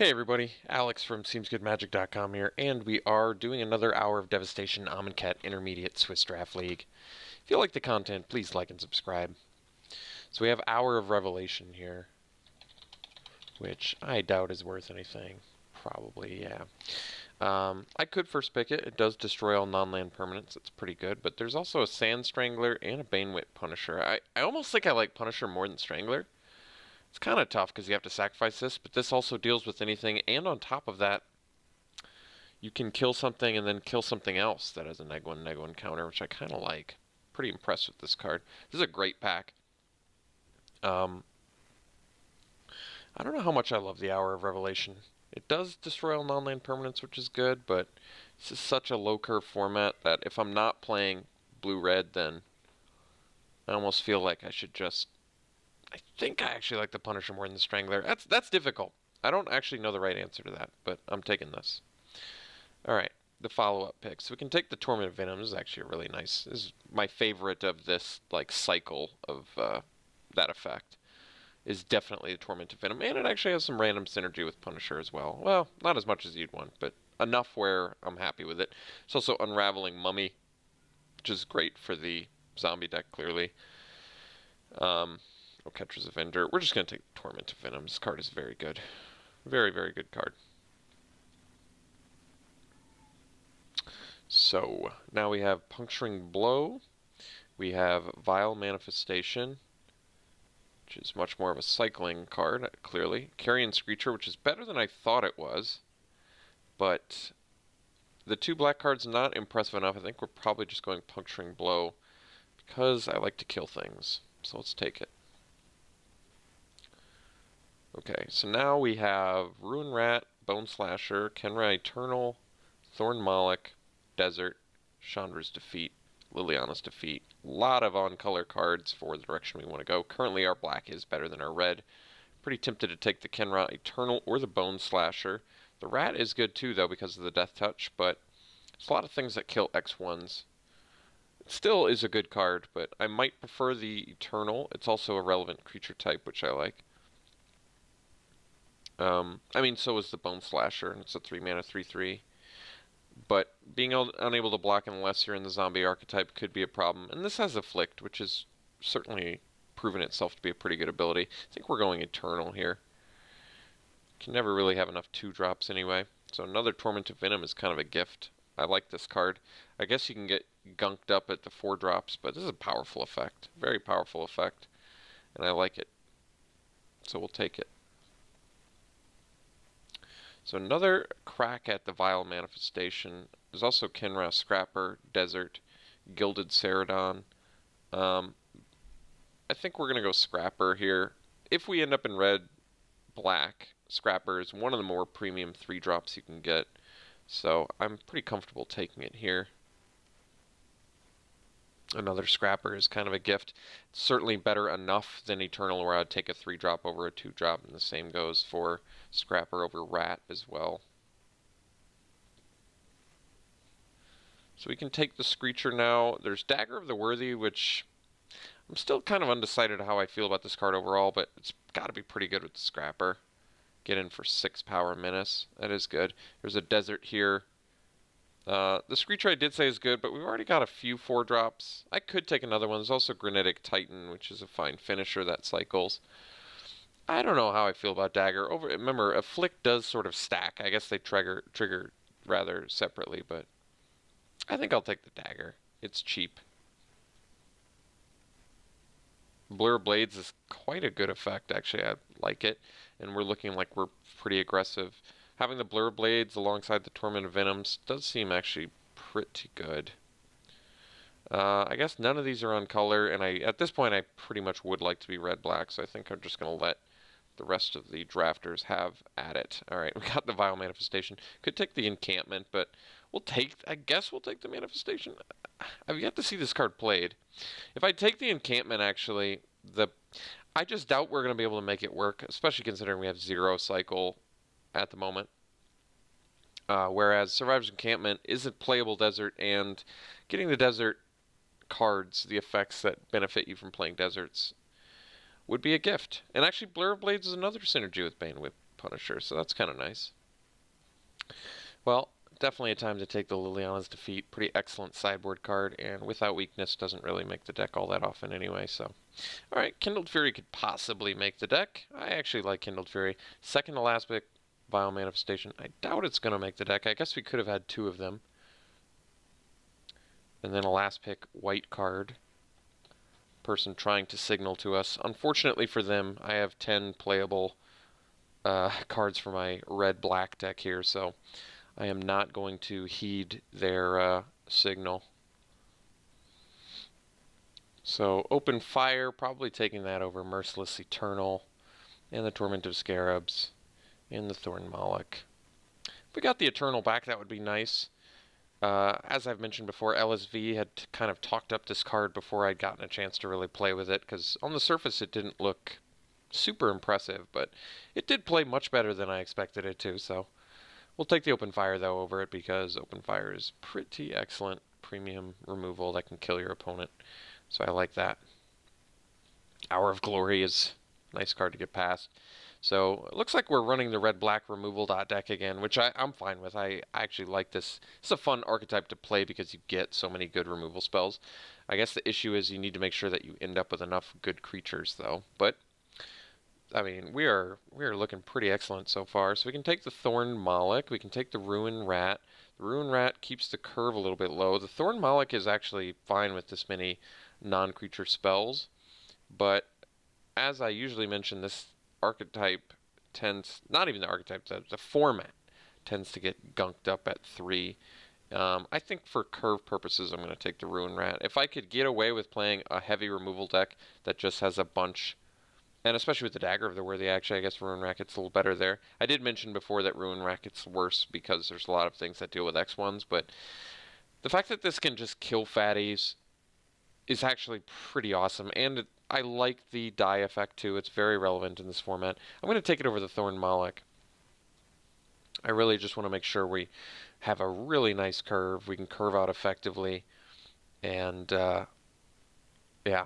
Hey everybody, Alex from SeemsGoodMagic.com here, and we are doing another Hour of Devastation Amonkhet Intermediate Swiss Draft League. If you like the content, please like and subscribe. So we have Hour of Revelation here, which I doubt is worth anything. Probably, yeah. I could first pick it. It does destroy all non-land permanents. It's pretty good, but there's also a Sand Strangler and a Banewit Punisher. I almost think I like Punisher more than Strangler. It's kind of tough because you have to sacrifice this, but this also deals with anything, and on top of that, you can kill something and then kill something else that has a neg 1 counter, which I kind of like. Pretty impressed with this card. This is a great pack. I don't know how much I love the Hour of Revelation. It does destroy all non-land permanents, which is good, but this is such a low-curve format that if I'm not playing blue-red, then I almost feel like I should just... I think I actually like the Punisher more than the Strangler. That's difficult. I don't actually know the right answer to that, but I'm taking this. Alright, the follow-up pick. So we can take the Torment of Venom. This is actually really nice. This is my favorite of this like cycle of that effect. Is definitely the Torment of Venom. And it actually has some random synergy with Punisher as well. Well, not as much as you'd want, but enough where I'm happy with it. It's also Unraveling Mummy, which is great for the zombie deck, clearly. Catcher's Avenger. We're just going to take Torment of Venom. This card is very good. Very, very good card. So, now we have Puncturing Blow. We have Vile Manifestation, which is much more of a cycling card, clearly. Carrion Screecher, which is better than I thought it was. But the two black cards not impressive enough. I think we're probably just going Puncturing Blow because I like to kill things. So let's take it. Okay, so now we have Ruin Rat, Bone Slasher, Kenra Eternal, Thorn Moloch, Desert, Chandra's Defeat, Liliana's Defeat. A lot of on-color cards for the direction we want to go. Currently our black is better than our red. Pretty tempted to take the Kenra Eternal or the Bone Slasher. The Rat is good too, though, because of the Death Touch, but there's a lot of things that kill X1s. It still is a good card, but I might prefer the Eternal. It's also a relevant creature type, which I like. So is the Bone Slasher, and it's a 3-mana 3/3. But being unable to block unless you're in the zombie archetype could be a problem. And this has Afflict, which has certainly proven itself to be a pretty good ability. I think we're going Eternal here. Can never really have enough 2-drops anyway. So another Torment of Venom is kind of a gift. I like this card. I guess you can get gunked up at the 4-drops, but this is a powerful effect. Very powerful effect. And I like it. So we'll take it. So another crack at the Vile Manifestation. There's also Kenra Scrapper, Desert, Gilded Ceradon. I think we're going to go Scrapper here. If we end up in red-black, Scrapper is one of the more premium 3-drops you can get. So I'm pretty comfortable taking it here. Another Scrapper is kind of a gift. It's certainly better enough than Eternal, where I'd take a 3-drop over a 2-drop, and the same goes for Scrapper over Rat as well. So we can take the Screecher now. There's Dagger of the Worthy, which I'm still kind of undecided how I feel about this card overall, but it's got to be pretty good with the Scrapper. Get in for 6 power menace. That is good. There's a Desert here. The Screecher I did say is good, but we've already got a few 4-drops. I could take another one. There's also Granitic Titan, which is a fine finisher that cycles. I don't know how I feel about Dagger. Remember, Afflict does sort of stack. I guess they trigger rather separately, but I think I'll take the Dagger. It's cheap. Blur Blades is quite a good effect, actually. I like it, and we're looking like we're pretty aggressive. Having the Blur Blades alongside the Torment of Venoms does seem actually pretty good. I guess none of these are on color, and at this point I pretty much would like to be red-black, so I think I'm just going to let the rest of the drafters have at it. Alright, we got the Vile Manifestation. Could take the Encampment, but I guess we'll take the Manifestation. I've yet to see this card played. If I take the Encampment, actually, I just doubt we're going to be able to make it work, especially considering we have 0 cycle at the moment. Whereas Survivor's Encampment is a playable desert, and getting the desert cards, the effects that benefit you from playing deserts, would be a gift. And actually, Blur of Blades is another synergy with Banewit Punisher, so that's kind of nice. Well, definitely a time to take the Liliana's Defeat. Pretty excellent sideboard card, and without weakness doesn't really make the deck all that often anyway, so. Alright, Kindled Fury could possibly make the deck. I actually like Kindled Fury. Second to last pick, Vile Manifestation. I doubt it's going to make the deck. I guess we could have had 2 of them. And then a last pick, white card. Person trying to signal to us. Unfortunately for them, I have 10 playable cards for my red-black deck here, so I am not going to heed their signal. So open fire, probably taking that over Merciless Eternal, and the Torment of Scarabs, and the Thorn Moloch. If we got the Eternal back, that would be nice. As I've mentioned before, LSV had kind of talked up this card before I'd gotten a chance to really play with it, because on the surface it didn't look super impressive, but it did play much better than I expected it to, so we'll take the open fire though over it, because open fire is pretty excellent premium removal that can kill your opponent, so I like that. Hour of Glory is a nice card to get past. So it looks like we're running the red-black removal deck again, which I'm fine with. I actually like this. It's a fun archetype to play because you get so many good removal spells. I guess the issue is you need to make sure that you end up with enough good creatures, though. But I mean, we are looking pretty excellent so far. So we can take the Thorn Moloch. We can take the Ruin Rat. The Ruin Rat keeps the curve a little bit low. The Thorn Moloch is actually fine with this many non-creature spells, but as I usually mention, this archetype tends, not even the archetype, the format tends to get gunked up at 3. I think for curve purposes, I'm going to take the Ruin Rat. If I could get away with playing a heavy removal deck that just has a bunch, and especially with the Dagger of the Worthy, actually, I guess Ruin Rat gets a little better there. I did mention before that Ruin Rat gets worse because there's a lot of things that deal with X1s, but the fact that this can just kill fatties is actually pretty awesome, and I like the die effect too. It's very relevant in this format. I'm going to take it over the Thorn Moloch. I really just want to make sure we have a really nice curve. We can curve out effectively, and yeah.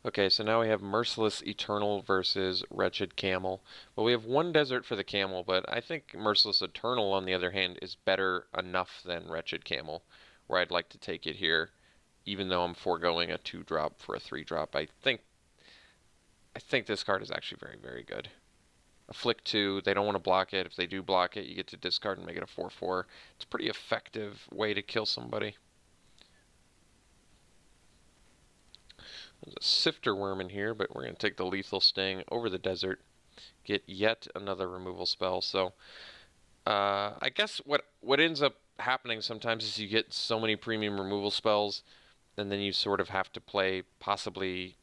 Okay, so now we have Merciless Eternal versus Wretched Camel. Well, we have 1 desert for the Camel, but I think Merciless Eternal, on the other hand, is better enough than Wretched Camel, where I'd like to take it here. Even though I'm foregoing a 2-drop for a 3-drop, I think this card is actually very, very good. Afflict 2, they don't want to block it. If they do block it, you get to discard and make it a 4/4. It's a pretty effective way to kill somebody. There's a Sifter Worm in here, but we're going to take the Lethal Sting over the desert. Get yet another removal spell. So I guess what ends up happening sometimes is you get so many premium removal spells, and then you sort of have to play possibly,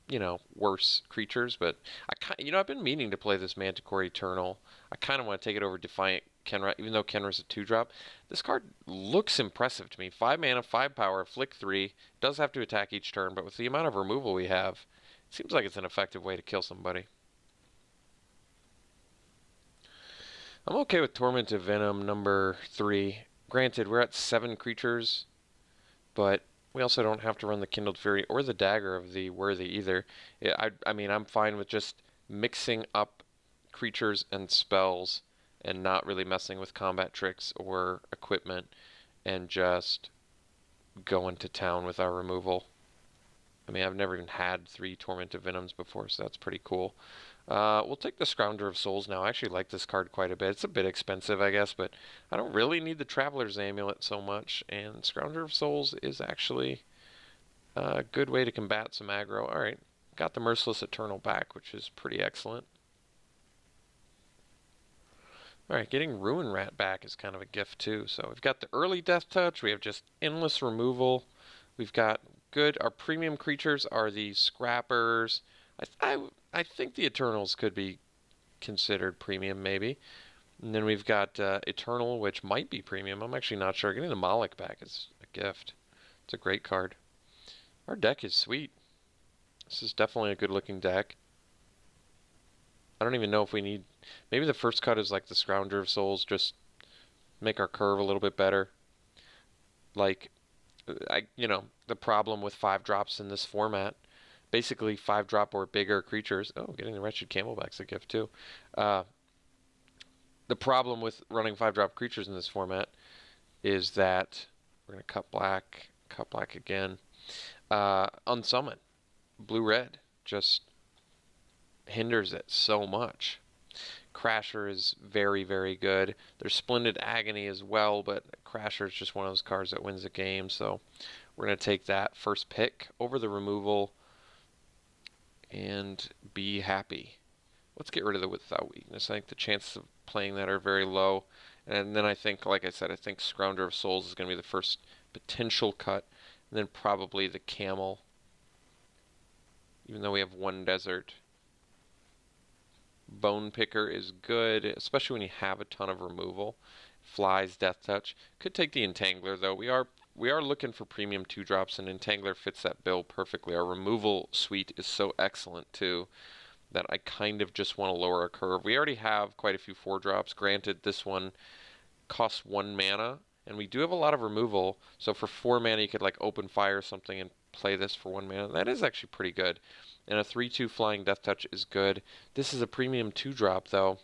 you know, worse creatures. But I've been meaning to play this Manticore Eternal. I kind of want to take it over Defiant Kenra, even though Kenra's a 2-drop. This card looks impressive to me. 5 mana, 5 power, Afflict 3. Does have to attack each turn, but with the amount of removal we have, it seems like it's an effective way to kill somebody. I'm okay with Torment of Venom number 3. Granted, we're at 7 creatures, but we also don't have to run the Kindled Fury or the Dagger of the Worthy either. I mean, I'm fine with just mixing up creatures and spells and not really messing with combat tricks or equipment and just going to town with our removal. I mean, I've never even had 3 Torment of Venoms before, so that's pretty cool. We'll take the Scrounger of Souls now. I actually like this card quite a bit. It's a bit expensive, I guess, but I don't really need the Traveler's Amulet so much, and Scrounger of Souls is actually a good way to combat some aggro. Alright, got the Merciless Eternal back, which is pretty excellent. Alright, getting Ruin Rat back is kind of a gift too. So we've got the early Death Touch, we have just endless removal. We've got our premium creatures are the Scrappers. I think the Eternals could be considered premium, maybe. And then we've got Eternal, which might be premium. I'm actually not sure. Getting the Moloch back is a gift. It's a great card. Our deck is sweet. This is definitely a good-looking deck. I don't even know if we need... Maybe the first cut is like the Scrounger of Souls, just make our curve a little bit better. Like, the problem with 5 drops in this format basically 5-drop or bigger creatures. Oh, getting the Wretched Camelback's a gift too. Uh, the problem with running 5-drop creatures in this format is that we're going to cut black again. Unsummon. Blue-red just hinders it so much. Crasher is very, very good. There's Splendid Agony as well, but Crasher is just one of those cards that wins the game, so we're going to take that first pick over the removal and be happy. Let's get rid of the Without Weakness. I think the chances of playing that are very low. And then I think, like I said, I think Scrounger of Souls is going to be the first potential cut, and then probably the Camel, even though we have one desert. Bone Picker is good, especially when you have a ton of removal. Flies, Death Touch. Could take the Entangler, though. We are looking for premium 2-drops, and Entangler fits that bill perfectly. Our removal suite is so excellent, too, that I kind of just want to lower our curve. We already have quite a few 4-drops. Granted, this one costs 1 mana, and we do have a lot of removal, so for 4 mana you could like open fire or something and play this for 1 mana. That is actually pretty good. And a 3/2 Flying Death Touch is good. This is a premium 2-drop, though,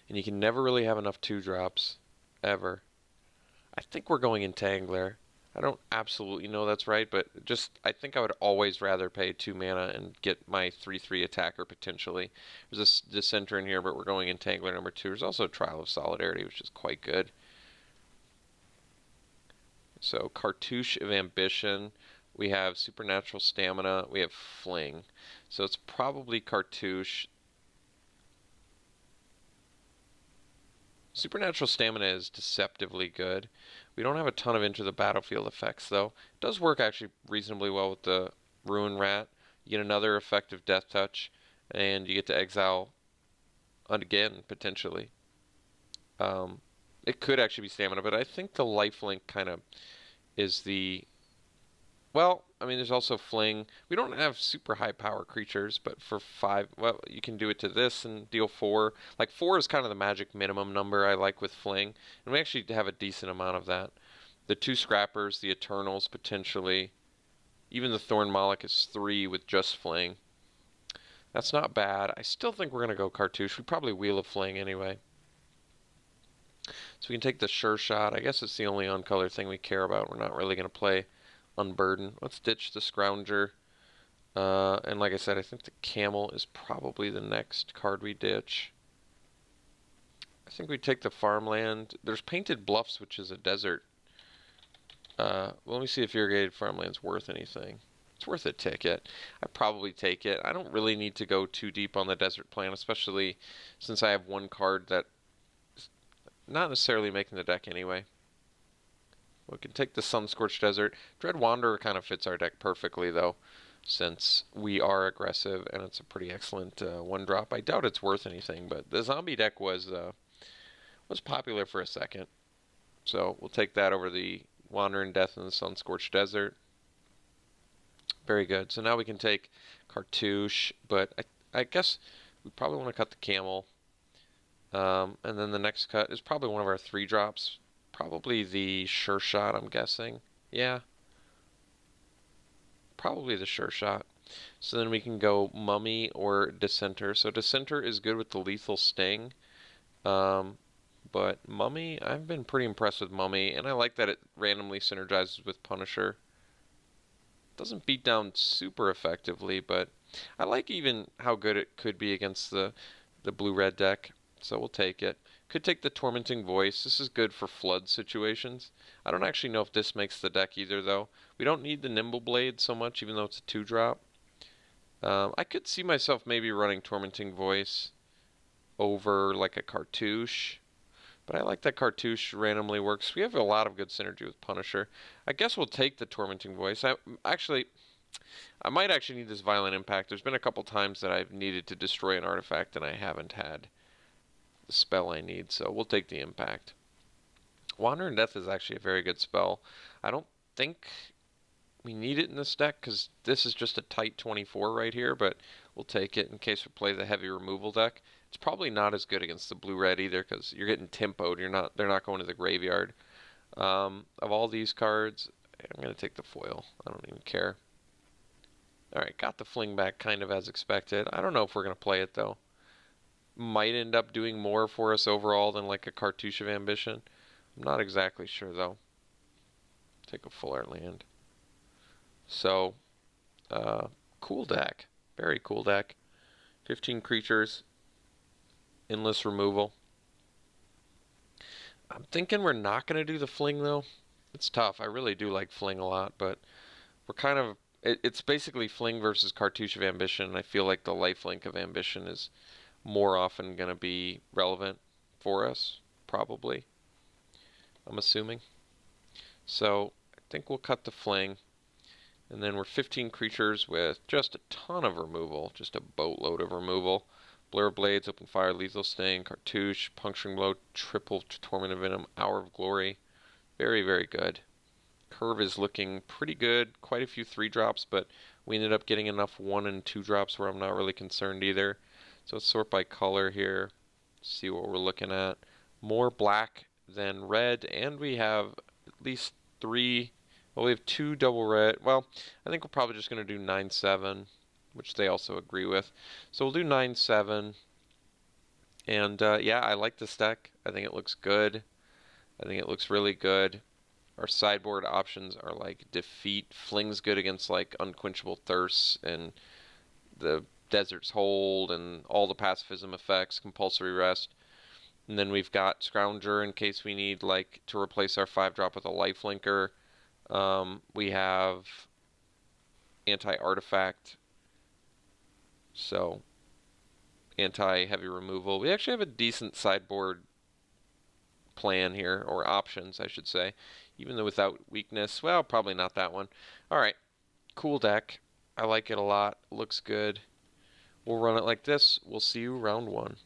and you can never really have enough 2-drops, ever. I think we're going Entangler. I don't absolutely know that's right, but just I think I would always rather pay 2 mana and get my 3/3 attacker potentially. There's a Dissenter in here, but we're going Entangler number 2. There's also Trial of Solidarity, which is quite good. So Cartouche of Ambition. We have Supernatural Stamina. We have Fling. So it's probably Cartouche. Supernatural Stamina is deceptively good. We don't have a ton of Enter the Battlefield effects, though. It does work actually reasonably well with the Ruin Rat. You get another effective Death Touch, and you get to exile again, potentially. It could actually be Stamina, but I think the Lifelink kind of is the... Well, I mean, there's also Fling. We don't have super high power creatures, but for 5, well, you can do it to this and deal 4. Like 4 is kind of the magic minimum number I like with Fling, and we actually have a decent amount of that. The 2 Scrappers, the Eternals potentially, even the Thorn Moloch is 3 with just Fling. That's not bad. I still think we're going to go Cartouche. We probably Wheel of Fling anyway. So we can take the Sure Shot. I guess it's the only uncolored thing we care about. We're not really going to play Unburden. Let's ditch the Scrounger. And like I said, I think the Camel is probably the next card we ditch. I think we take the Farmland. There's Painted Bluffs, which is a desert. Well, let me see if Irrigated Farmland's worth anything. It's worth a ticket. I'd probably take it. I don't really need to go too deep on the desert plan, especially since I have one card that is not necessarily making the deck anyway. We can take the Sunscorched Desert. Dread Wanderer kind of fits our deck perfectly, though, since we are aggressive, and it's a pretty excellent 1-drop. I doubt it's worth anything, but the zombie deck was popular for a second. So we'll take that over the Wandering Death and the Sunscorched Desert. Very good. So now we can take Cartouche, but I guess we probably want to cut the Camel. And then the next cut is probably one of our 3-drops. Probably the Sure Shot, I'm guessing. Yeah. Probably the Sure Shot. So then we can go Mummy or Dissenter. So Dissenter is good with the Lethal Sting. But Mummy, I've been pretty impressed with Mummy, and I like that it randomly synergizes with Punisher. Doesn't beat down super effectively, but I like even how good it could be against the blue-red deck. So we'll take it. Could take the Tormenting Voice. This is good for flood situations. I don't actually know if this makes the deck either, though. We don't need the Nimble Blade so much, even though it's a 2-drop. I could see myself maybe running Tormenting Voice over like a Cartouche. But I like that Cartouche randomly works. We have a lot of good synergy with Punisher. I guess we'll take the Tormenting Voice. I might actually need this Violent Impact. There's been a couple times that I've needed to destroy an artifact and I haven't had the spell I need, so we'll take the Impact. Wandering Death is actually a very good spell. I don't think we need it in this deck because this is just a tight 24 right here, but we'll take it in case we play the heavy removal deck. It's probably not as good against the blue-red either because you're getting tempoed. They're not going to the graveyard. Of all these cards, I'm going to take the foil. I don't even care. Alright, got the fling back kind of as expected. I don't know if we're going to play it, though. Might end up doing more for us overall than like a Cartouche of Ambition. I'm not exactly sure, though. Take a full art land. So, cool deck. Very cool deck. 15 creatures. Endless removal. I'm thinking we're not going to do the fling, though. It's tough. I really do like fling a lot, but we're kind of... It's basically fling versus Cartouche of Ambition. I feel like the lifelink of Ambition is more often going to be relevant for us, probably. I'm assuming. So, I think we'll cut the fling. And then we're 15 creatures with just a ton of removal. Just a boatload of removal. Blur Blades, Open Fire, Lethal Sting, Cartouche, Puncturing Blow, Triple Torment of Venom, Hour of Glory. Very, very good. Curve is looking pretty good. Quite a few 3-drops, but we ended up getting enough 1 and 2 drops where I'm not really concerned either. So let's sort by color here. See what we're looking at. More black than red, and we have at least 3... Well, we have 2 double red. Well, I think we're probably just going to do 9-7, which they also agree with. So we'll do 9-7. And yeah, I like this deck. I think it looks good. I think it looks really good. Our sideboard options are like Defeat. Fling's good against like Unquenchable Thirst and the Desert's Hold and all the pacifism effects, Compulsory Rest. And then we've got Scrounger in case we need like to replace our 5-drop with a lifelinker. We have Anti-Artifact. So, anti-heavy removal. We actually have a decent sideboard plan here, or options, I should say. Even though without weakness, well, probably not that one. Alright, cool deck. I like it a lot. Looks good. We'll run it like this. We'll see you round 1.